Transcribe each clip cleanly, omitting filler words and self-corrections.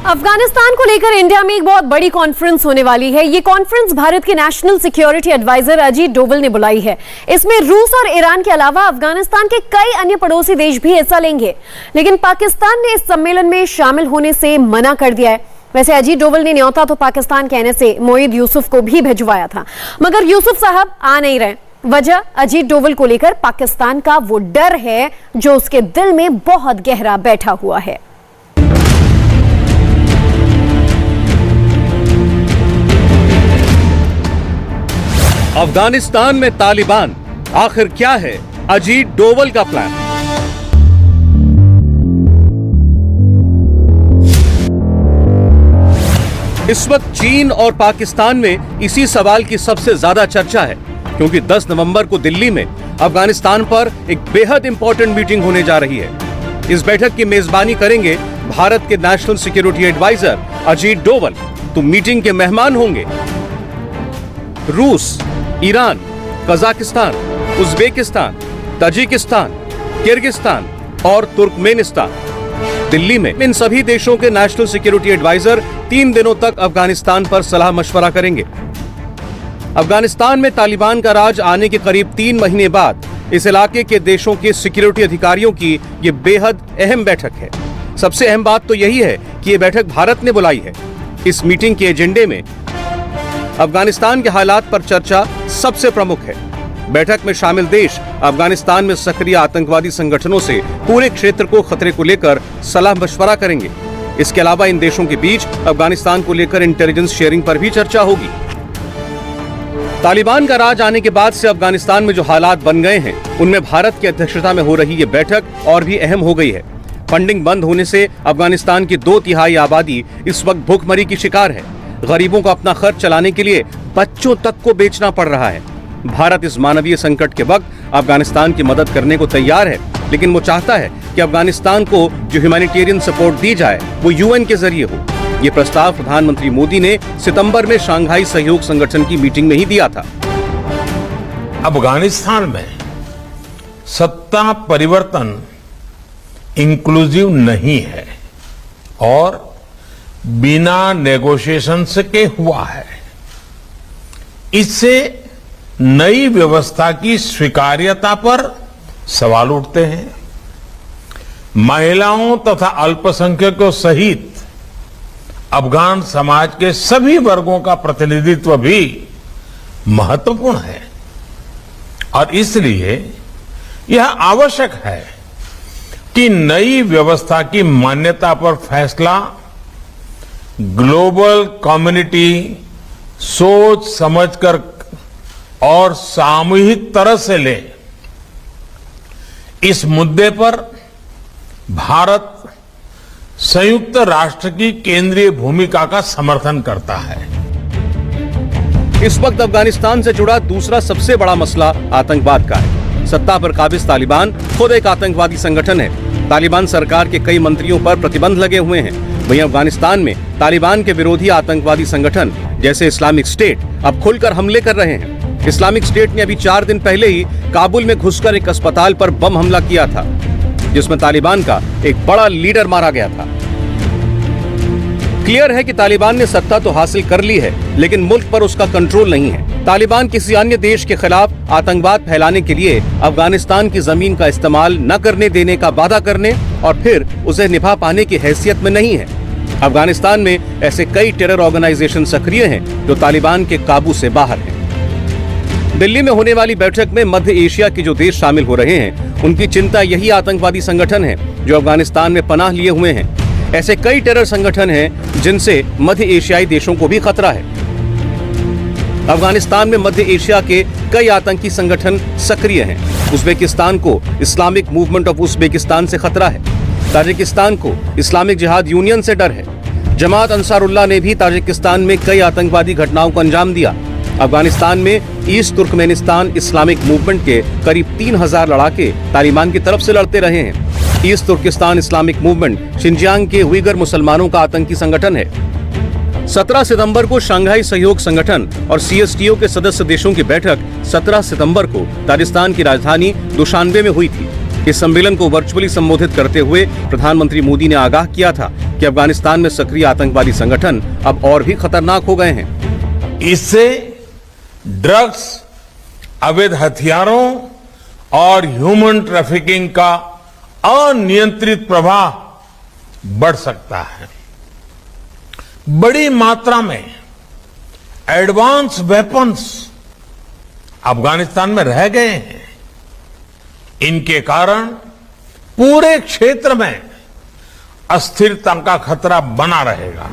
अफगानिस्तान को लेकर इंडिया में एक बहुत बड़ी कॉन्फ्रेंस होने वाली है। ये कॉन्फ्रेंस भारत के national security adviser Ajit Doval ने बुलाई है। इसमें रूस और ईरान के अलावा अफगानिस्तान के कई अन्य पड़ोसी देश भी हिस्सा लेंगे, लेकिन पाकिस्तान ने इस सम्मेलन में शामिल होने से मना कर दिया है। वैसे अजीत डोवल ने न्योता तो पाकिस्तान कहने से मोईद यूसुफ को भी भिजवाया था, मगर यूसुफ साहब आ नहीं रहे। वजह अजीत डोवल को लेकर पाकिस्तान का वो डर है जो उसके दिल में बहुत गहरा बैठा हुआ है। अफगानिस्तान में तालिबान, आखिर क्या है अजीत डोवल का प्लान? इस वक्त चीन और पाकिस्तान में इसी सवाल की सबसे ज्यादा चर्चा है, क्योंकि 10 नवंबर को दिल्ली में अफगानिस्तान पर एक बेहद इंपॉर्टेंट मीटिंग होने जा रही है। इस बैठक की मेजबानी करेंगे भारत के national security adviser Ajit Doval. तो मीटिंग के मेहमान होंगे रूस, Iran, Kazakhstan, Uzbekistan, Tajikistan, Kyrgyzstan और तुर्कमेनिस्तान। दिल्ली में इन सभी देशों के नेशनल सिक्योरिटी एडवाइजर 3 दिनों तक अफगानिस्तान पर सलाह मशवरा करेंगे। अफगानिस्तान में तालिबान का राज आने के करीब 3 महीने बाद इस इलाके के देशों के सिक्योरिटी अधिकारियों की ये बेहद अहम बैठक है। सबसे अहम बात तो यही है कि ये बैठक भारत ने बुलाई है। इस मीटिंग के एजेंडे में अफगानिस्तान के हालात पर चर्चा सबसे प्रमुख है। बैठक में शामिल देश अफगानिस्तान में सक्रिय आतंकवादी संगठनों से पूरे क्षेत्र को खतरे को लेकर सलाह मशवरा करेंगे। इसके अलावा इन देशों के बीच अफगानिस्तान को लेकर इंटेलिजेंस शेयरिंग पर भी चर्चा होगी। तालिबान का राज आने के बाद से अफगानिस्तान में जो हालात बन गए हैं, उनमें भारत की अध्यक्षता में हो रही ये बैठक और भी अहम हो गई है। फंडिंग बंद होने से अफगानिस्तान की 2/3 आबादी इस वक्त भूखमरी की शिकार है। गरीबों को अपना खर्च चलाने के लिए बच्चों तक को बेचना पड़ रहा है। भारत इस मानवीय संकट के वक्त अफगानिस्तान की मदद करने को तैयार है, लेकिन वो चाहता है कि अफगानिस्तान को जो ह्यूमैनिटेरियन सपोर्ट दी जाए वो यूएन के जरिए हो। ये प्रस्ताव प्रधानमंत्री मोदी ने सितंबर में शंघाई सहयोग संगठन की मीटिंग में ही दिया था। अफगानिस्तान में सत्ता परिवर्तन इंक्लूसिव नहीं है और बिना नेगोशिएशन के हुआ है। इससे नई व्यवस्था की स्वीकार्यता पर सवाल उठते हैं। महिलाओं तथा अल्पसंख्यकों सहित अफगान समाज के सभी वर्गों का प्रतिनिधित्व भी महत्वपूर्ण है और इसलिए यह आवश्यक है कि नई व्यवस्था की मान्यता पर फैसला ग्लोबल कम्युनिटी सोच समझकर और सामूहिक तरह से ले। इस मुद्दे पर भारत संयुक्त राष्ट्र की केंद्रीय भूमिका का समर्थन करता है। इस वक्त अफगानिस्तान से जुड़ा दूसरा सबसे बड़ा मसला आतंकवाद का है। सत्ता पर काबिज तालिबान खुद एक आतंकवादी संगठन है। तालिबान सरकार के कई मंत्रियों पर प्रतिबंध लगे हुए हैं। वहीं अफगानिस्तान में तालिबान के विरोधी आतंकवादी संगठन जैसे इस्लामिक स्टेट अब खुलकर हमले कर रहे हैं। इस्लामिक स्टेट ने अभी 4 दिन पहले ही काबुल में घुसकर एक अस्पताल पर बम हमला किया था, जिसमें तालिबान का एक बड़ा लीडर मारा गया था। क्लियर है कि तालिबान ने सत्ता तो हासिल कर ली है, लेकिन मुल्क पर उसका कंट्रोल नहीं है। तालिबान किसी अन्य देश के खिलाफ आतंकवाद फैलाने के लिए अफगानिस्तान की जमीन का इस्तेमाल न करने देने का वादा करने और फिर उसे निभा पाने की हैसियत में नहीं है। अफगानिस्तान में ऐसे कई टेरर ऑर्गेनाइजेशन सक्रिय हैं जो तालिबान के काबू से बाहर हैं। दिल्ली में होने वाली बैठक में मध्य एशिया के जो देश शामिल हो रहे हैं, उनकी चिंता यही आतंकवादी संगठन है जो अफगानिस्तान में पनाह लिए हुए हैं। ऐसे कई टेरर संगठन हैं जिनसे मध्य एशियाई देशों को भी खतरा है। अफगानिस्तान में मध्य एशिया के कई आतंकी संगठन सक्रिय हैं। उज्बेकिस्तान को इस्लामिक मूवमेंट ऑफ उज्बेकिस्तान से खतरा है। ताजिकिस्तान को इस्लामिक जिहाद यूनियन से डर है। जमात अंसारुल्लाह ने भी ताजिकिस्तान में कई आतंकवादी घटनाओं को अंजाम दिया। अफगानिस्तान में ईस्ट तुर्कमेनिस्तान इस्लामिक मूवमेंट के करीब 3000 लड़ाके तालिबान की तरफ से लड़ते रहे हैं। East Turkistan Islamic Movement Xinjiang के उइगर मुसलमानों का आतंकी संगठन है। 17 सितंबर को शंघाई सहयोग संगठन और CSTO के सदस्य देशों की बैठक 17 सितंबर को ताजिकिस्तान की राजधानी दुशानबे में हुई थी। इस सम्मेलन को वर्चुअली संबोधित करते हुए प्रधानमंत्री मोदी ने आगाह किया था कि अफगानिस्तान में सक्रिय आतंकवादी संगठन अब और भी खतरनाक हो गए हैं। इससे ड्रग्स, अवैध हथियारों और ह्यूमन ट्रैफिकिंग का अनियंत्रित प्रवाह बढ़ सकता है। बड़ी मात्रा में एडवांस वेपन्स अफगानिस्तान में रह गए हैं। इनके कारण पूरे क्षेत्र में अस्थिरता का खतरा बना रहेगा।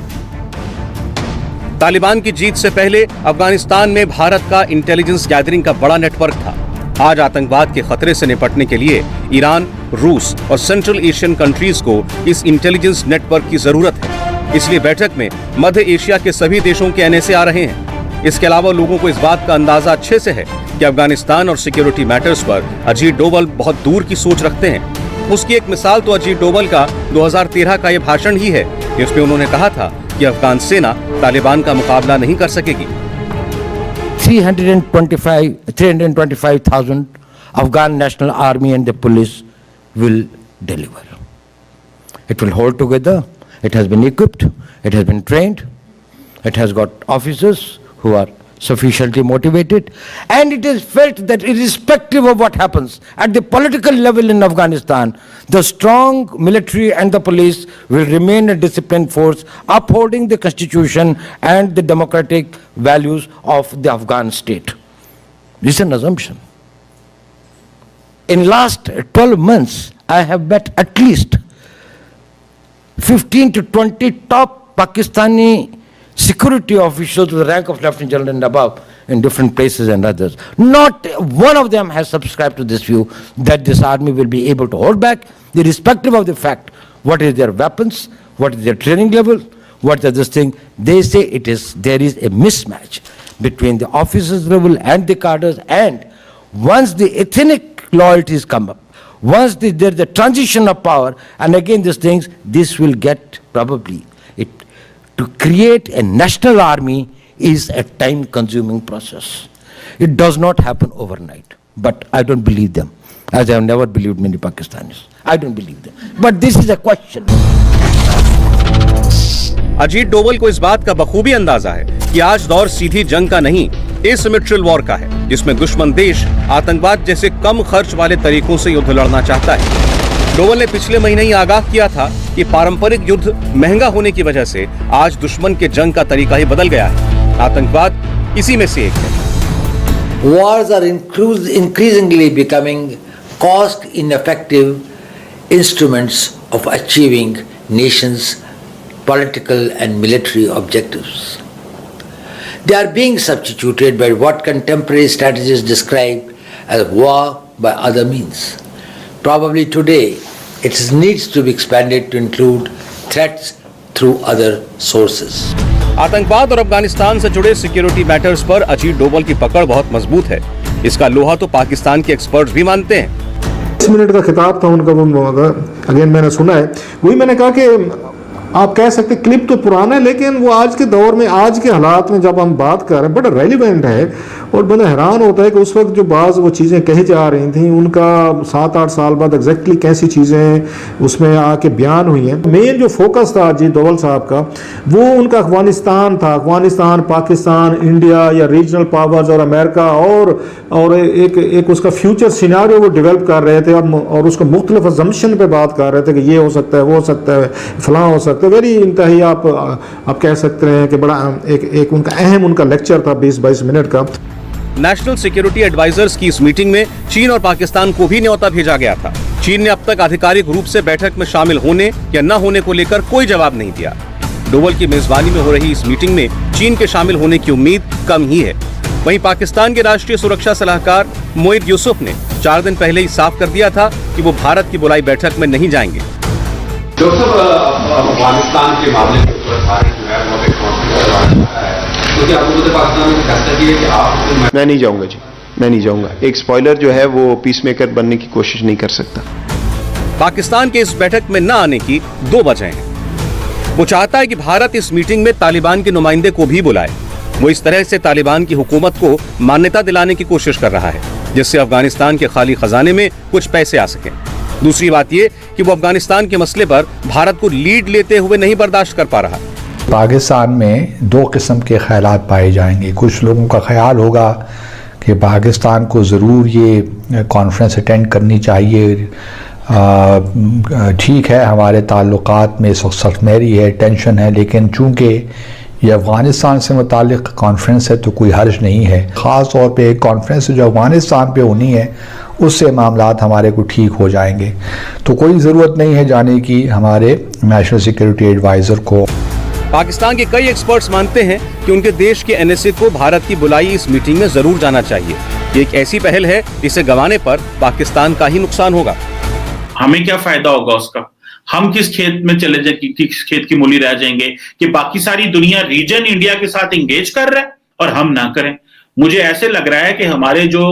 तालिबान की जीत से पहले अफगानिस्तान में भारत का इंटेलिजेंस गैदरिंग का बड़ा नेटवर्क था। आज आतंकवाद के खतरे से निपटने के लिए ईरान, रूस और सेंट्रल एशियन कंट्रीज को इस इंटेलिजेंस नेटवर्क की जरूरत है। इसलिए बैठक में मध्य एशिया के सभी देशों के एनएसए आ रहे हैं। इसके अलावा लोगों को इस बात का अंदाजा अच्छे से है कि अफगानिस्तान और सिक्योरिटी मैटर्स पर अजीत डोवल बहुत दूर की सोच रखते हैं। उसकी एक मिसाल तो अजीत डोवल का 2013 का ये भाषण ही है, जिसमें उन्होंने कहा था कि अफगान सेना तालिबान का मुकाबला नहीं कर सकेगी। 325,000 Afghan National Army and the police will deliver. It will hold together. It has been equipped. It has been trained. It has got officers who are sufficiently motivated, and it is felt that irrespective of what happens at the political level in Afghanistan, the strong military and the police will remain a disciplined force upholding the constitution and the democratic values of the Afghan state. This is an assumption. In last 12 months, I have met at least 15 to 20 top Pakistani security officials with the rank of Lieutenant General and above in different places and others. Not one of them has subscribed to this view that this army will be able to hold back, irrespective of the fact what is their weapons, what is their training level, what is this thing. They say there is a mismatch between the officers level and the cadres, and once the ethnic loyalties come up, once there's the transition of power, and again these things, this will get probably to create a national army is a time-consuming process. It does not happen overnight. But I don't believe them, as I have never believed many Pakistanis. I don't believe them. But this is a question. Ajit Doval को इस बात का बखूबी अंदाजा है कि आज दौर सीधी जंग का नहीं, एसिमेट्रियल वॉर का है, जिसमें दुश्मन देश आतंकवाद जैसे कम खर्च वाले तरीकों से युद्ध लड़ना चाहता है। डोवल ने पिछले महीने ही आगाह किया था कि पारंपरिक युद्ध महंगा होने की वजह से आज दुश्मन के जंग का तरीका ही बदल गया है। आतंकवाद इसी में से एक है। Wars are increasingly becoming cost-ineffective instruments of achieving nations' political and military objectives. They are being substituted by what contemporary strategists describe as war by other means. Probably today, it needs to be expanded to include threats through other sources. आतंकवाद और अफगानिस्तान से जुड़े security matters पर अजीत डोवल की पकड़ बहुत मजबूत है। इसका लोहा तो पाकिस्तान के एक्सपर्ट्स भी मानते हैं। 10 मिनट का खिताब था उनका, वो अगेन मैंने सुना है। वही मैंने कहा कि आप कह सकते क्लिप तो पुराना है, लेकिन वो आज के दौर में, आज के हालात में जब हम बात कर रहे हैं, बड़ा रेलिवेंट है। और बड़ा हैरान होता है कि उस वक्त जो बाज़ वो चीज़ें कही जा रही थी, उनका 7-8 साल बाद एग्जैक्टली कैसी चीज़ें उसमें आके बयान हुई हैं। मेन जो फोकस था अजीत डोवल साहब का, वो उनका अफगानिस्तान था। अफगानिस्तान, पाकिस्तान, इंडिया या रीजनल पावर्स और अमेरिका और एक उसका फ्यूचर सिनारियो वो डेवलप कर रहे थे, और उसको मुख्तलिफ अजम्पशन पे बात कर रहे थे कि ये हो सकता है, वो हो सकता है, फलां हो सकता है। वेरी इंतहाई आप कह सकते हैं कि बड़ा एक उनका अहम उनका लेक्चर था 20-22 मिनट का। नेशनल सिक्योरिटी एडवाइजर्स की इस मीटिंग में चीन और पाकिस्तान को भी न्योता भेजा गया था। चीन ने अब तक आधिकारिक रूप से बैठक में शामिल होने या न होने को लेकर कोई जवाब नहीं दिया। डोवल की मेजबानी में हो रही इस मीटिंग में चीन के शामिल होने की उम्मीद कम ही है। वहीं पाकिस्तान के राष्ट्रीय सुरक्षा सलाहकार मोइद यूसुफ ने 4 दिन पहले ही साफ कर दिया था कि वो भारत की बुलाई बैठक में नहीं जाएंगे। अफगानिस्तान के मामले के ऊपर भारत जो है वो एक कॉन्फ्रेंस है, तो क्या आपको पाकिस्तान में फैसला किया कि आप? मैं नहीं जाऊंगा जी, मैं नहीं जाऊंगा। एक स्पॉइलर जो है वो पीस मेकर बनने की कोशिश नहीं कर सकता। पाकिस्तान के इस बैठक में न आने की 2 वजह हैं। वो चाहता है कि भारत इस मीटिंग में तालिबान के नुमाइंदे को भी बुलाए। वो इस तरह से तालिबान की हुकूमत को मान्यता दिलाने की कोशिश कर रहा है, जिससे अफगानिस्तान के खाली खजाने में कुछ पैसे आ सकें। दूसरी बात यह कि वो अफगानिस्तान के मसले पर भारत को लीड लेते हुए नहीं बर्दाश्त कर पा रहा। पाकिस्तान में दो किस्म के ख्यालात पाए जाएंगे। कुछ लोगों का ख्याल होगा कि पाकिस्तान को ज़रूर ये कॉन्फ्रेंस अटेंड करनी चाहिए, ठीक है हमारे ताल्लुकात में इस वक्त सख्तमेरी है, टेंशन है, लेकिन चूंकि ये अफ़गानिस्तान से मुतालिक कॉन्फ्रेंस है तो कोई हर्ज नहीं है। ख़ास तौर पे एक कॉन्फ्रेंस जो अफ़गानिस्तान पे होनी है उससे मामलात हमारे को ठीक हो जाएंगे, तो कोई ज़रूरत नहीं है जाने की हमारे नेशनल सिक्योरिटी एडवाइज़र को। पाकिस्तान के कई एक्सपर्ट्स मानते हैं कि उनके देश के एनएसए को भारत की बुलाई इस मीटिंग में जरूर जाना चाहिए। ये एक ऐसी पहल है जिसे गंवाने पर पाकिस्तान का ही नुकसान होगा। हमें क्या फायदा होगा उसका? हम किस खेत में चले जाए, किस खेत की मूली रह जाएंगे कि बाकी सारी दुनिया रीजन इंडिया के साथ एंगेज कर रहा है और हम ना करें। मुझे ऐसे लग रहा है कि हमारे जो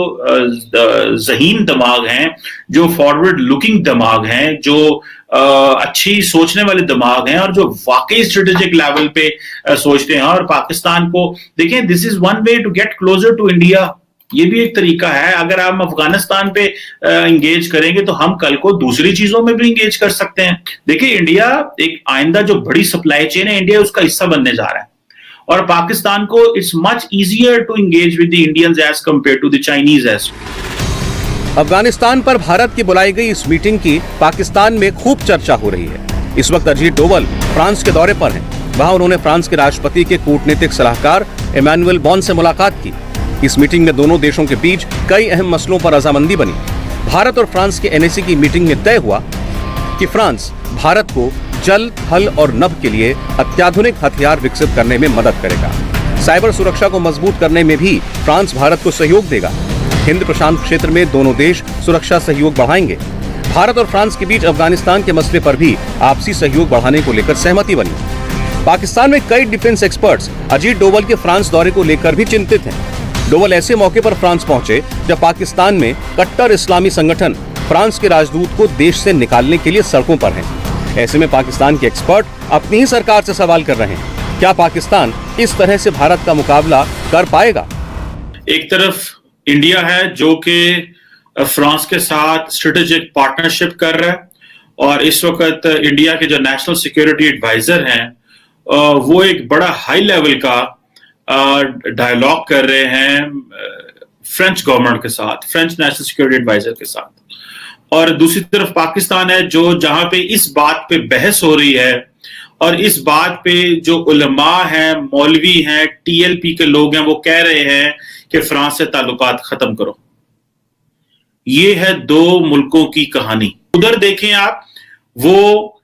ज़हीन दिमाग हैं, जो फॉरवर्ड लुकिंग दिमाग हैं, जो अच्छी सोचने वाले दिमाग हैं और जो वाकई स्ट्रेटेजिक लेवल पे सोचते हैं और पाकिस्तान को देखें, this is one way to get closer to India. ये भी एक तरीका है। अगर हम अफगानिस्तान पे इंगेज करेंगे तो हम कल को दूसरी चीजों में भी इंगेज कर सकते हैं। देखिए, इंडिया एक आइंदा जो बड़ी सप्लाई चेन है, इंडिया उसका हिस्सा बनने जा रहा है और पाकिस्तान को it's much easier to engage with the Indians as compare to the Chinese edge. Afghanistan पर भारत की बुलाई गई इस मीटिंग की पाकिस्तान में खूब चर्चा हो रही है। इस वक्त अजीत डोवल फ्रांस के दौरे पर हैं। वहां उन्होंने फ्रांस के राष्ट्रपति के कूटनीतिक सलाहकार इमैनुअल बॉन से मुलाकात की। इस मीटिंग में दोनों देशों के बीच कई अहम मसलों पर रजामंदी बनी। भारत और फ्रांस के एनएसी की मीटिंग में तय हुआ कि फ्रांस भारत को जल, थल और नभ के लिए अत्याधुनिक हथियार विकसित करने में मदद करेगा। साइबर सुरक्षा को मजबूत करने में भी फ्रांस भारत को सहयोग देगा। हिंद प्रशांत क्षेत्र में दोनों देश सुरक्षा सहयोग बढ़ाएंगे। भारत और फ्रांस के बीच अफगानिस्तान के मसले पर भी आपसी सहयोग बढ़ाने को लेकर सहमति बनी। पाकिस्तान में कई डिफेंस एक्सपर्ट्स अजीत डोवल के फ्रांस दौरे को लेकर भी चिंतित हैं। डोवल ऐसे मौके पर फ्रांस पहुंचे जब पाकिस्तान में कट्टर इस्लामी संगठन फ्रांस के राजदूत को देश से निकालने के लिए सड़कों पर हैं। ऐसे में पाकिस्तान के एक्सपर्ट अपनी ही सरकार से सवाल कर रहे हैं, क्या पाकिस्तान इस तरह से भारत का मुकाबला कर पाएगा? एक तरफ इंडिया है जो कि फ्रांस के साथ स्ट्रेटेजिक पार्टनरशिप कर रहा है और इस वक्त इंडिया के जो नेशनल सिक्योरिटी एडवाइजर हैं वो एक बड़ा हाई लेवल का डायलॉग कर रहे हैं फ्रेंच गवर्नमेंट के साथ, फ्रेंच नेशनल सिक्योरिटी एडवाइजर के साथ। और दूसरी तरफ पाकिस्तान है जो जहां पे इस बात पे बहस हो रही है और इस बात पे जो उलमा हैं, मौलवी हैं, टीएलपी के लोग हैं, वो कह रहे हैं कि फ्रांस से ताल्लुकात खत्म करो। ये है दो मुल्कों की कहानी। उधर देखें आप, वो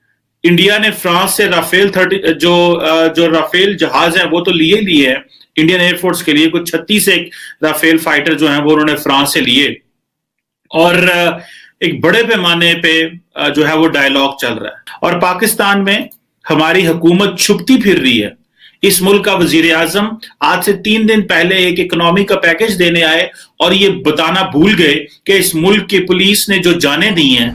इंडिया ने फ्रांस से राफेल 30 जो राफेल जहाज हैं वो तो लिए हैं इंडियन एयरफोर्स के लिए। कुछ 36 एक राफेल फाइटर जो हैं वो उन्होंने फ्रांस से लिए और एक बड़े पैमाने पे जो है वो डायलॉग चल रहा है। और पाकिस्तान में हमारी हुकूमत छुपती फिर रही है। इस मुल्क का वजीर आजम आज से 3 दिन पहले एक इकोनॉमी का पैकेज देने आए और ये बताना भूल गए कि इस मुल्क की पुलिस ने जो जानें दी हैं।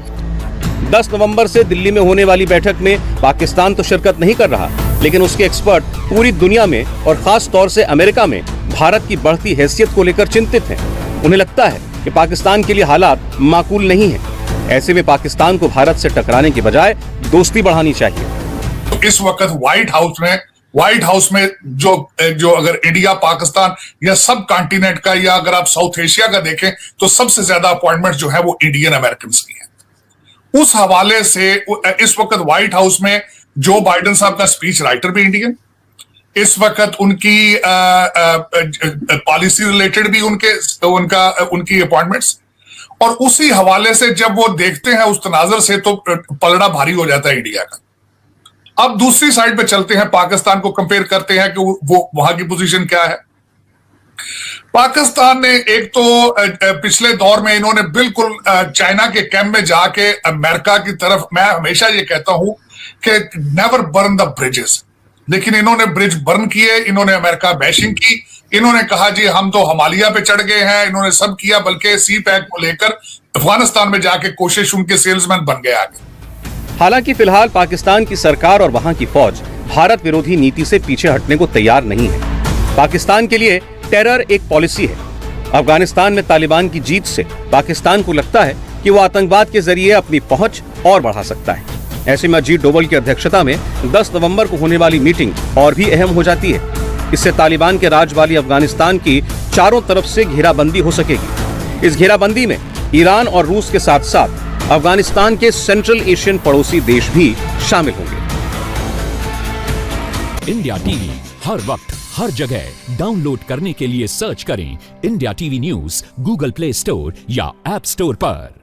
10 नवंबर से दिल्ली में होने वाली बैठक में पाकिस्तान तो शिरकत नहीं कर रहा, लेकिन उसके एक्सपर्ट पूरी दुनिया में और खास तौर से अमेरिका में भारत की बढ़ती हैसियत को लेकर चिंतित हैं। उन्हें लगता है कि पाकिस्तान के लिए हालात माकूल नहीं है। ऐसे में पाकिस्तान को भारत से टकराने के बजाय दोस्ती बढ़ानी चाहिए। इस वक्त व्हाइट हाउस में जो अगर इंडिया, पाकिस्तान या सब कॉन्टिनेंट का या अगर आप साउथ एशिया का देखें तो सबसे ज्यादा अपॉइंटमेंट जो है वो इंडियन अमेरिकन की है। उस हवाले से इस वक्त व्हाइट हाउस में जो बाइडेन साहब का स्पीच राइटर भी इंडियन, इस वक्त उनकी पॉलिसी रिलेटेड भी उनकी अपॉइंटमेंट्स, और उसी हवाले से जब वो देखते हैं उस तनाजर से तो पलड़ा भारी हो जाता है इंडिया का। अब दूसरी साइड पे चलते हैं, पाकिस्तान को कंपेयर करते हैं कि वो वहां की पोजीशन क्या है। पाकिस्तान ने एक तो पिछले दौर में इन्होंने बिल्कुल चाइना के कैंप में जाके अमेरिका की तरफ, मैं हमेशा ये कहता हूं कि नेवर बर्न द ब्रिजेस, लेकिन इन्होंने ब्रिज बर्न किए। इन्होंने अमेरिका बैशिंग की, इन्होंने कहा जी हम तो हिमालय पे चढ़ गए हैं, इन्होंने सब किया, बल्कि सी पैक को लेकर अफगानिस्तान में जाके कोशिश, उनके सेल्समैन बन गए आगे। हालांकि फिलहाल पाकिस्तान की सरकार और वहां की फौज भारत विरोधी नीति से पीछे हटने को तैयार नहीं है। पाकिस्तान के लिए टेरर एक पॉलिसी है। अफगानिस्तान में तालिबान की जीत से पाकिस्तान को लगता है कि वो आतंकवाद के जरिए अपनी पहुंच और बढ़ा सकता है। ऐसे में अजीत डोवल की अध्यक्षता में 10 नवंबर को होने वाली मीटिंग और भी अहम हो जाती है। इससे तालिबान के राज वाली अफगानिस्तान की चारों तरफ से घेराबंदी हो सकेगी। इस घेराबंदी में ईरान और रूस के साथ साथ अफगानिस्तान के सेंट्रल एशियन पड़ोसी देश भी शामिल होंगे। इंडिया टीवी हर वक्त हर जगह डाउनलोड करने के लिए सर्च करें India TV news Google play store या ऐप स्टोर पर।